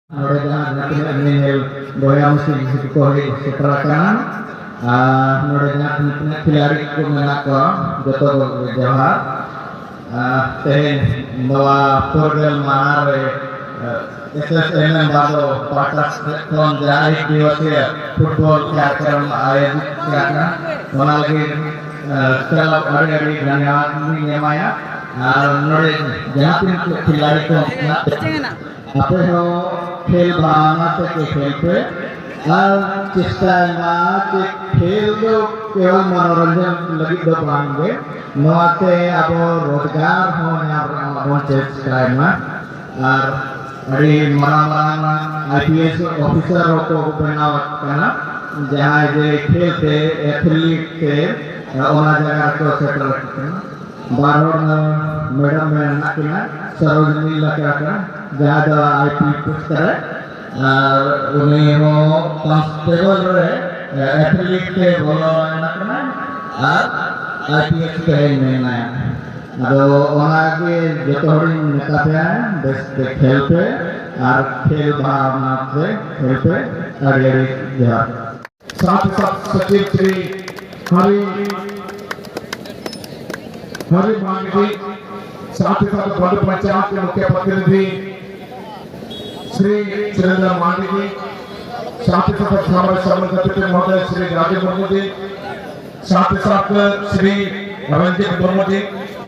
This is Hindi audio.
Nore jalan natin minil boya musi disitu ko hari seterakanan nore jalan pilari ko menako joto jahat tehen bawa program manar SSN bago patas kon jahit diwasi football कार्यक्रम आयोजित करना वनालगी setelah hari-hari ganyan नियमाया नोरे जहाँ खिलाड़ी को apa ho खेल भावना से खेल पे और चेष्टा के खेल को केवल मनोरंजन लगी दो पाएंगे नवाते अब रोजगार हो ना चेष्टा में और अरे मरा IPS ऑफिसर को बनाव करना जहाँ जे खेल से एथलीट से ओना जगह को सेटल करना बारों मैडम में ना किना सरोजनी लगा कर जहाँ जहाँ IP पुस्तक उन्हें वो कांस्टेबल रहे एथलीट के बोलो ना करना IPS के नहीं ना तो ओनागे जो तो हरी नेता पे है बेस्ट खेल पे और खेल भावना से खेल पे अरे जहाँ साथ ही साथ सचिव श्री हरि मांगी साथ ही साथ बड़ पंचायत के मुख्य प्रतिनिधि श्री सुरेंद्र मांगी जी साथ ही साथ हमारे सभापति महोदय श्री राजेश मुर्मू जी साथ ही साथ श्री रंजित मुर्मू जी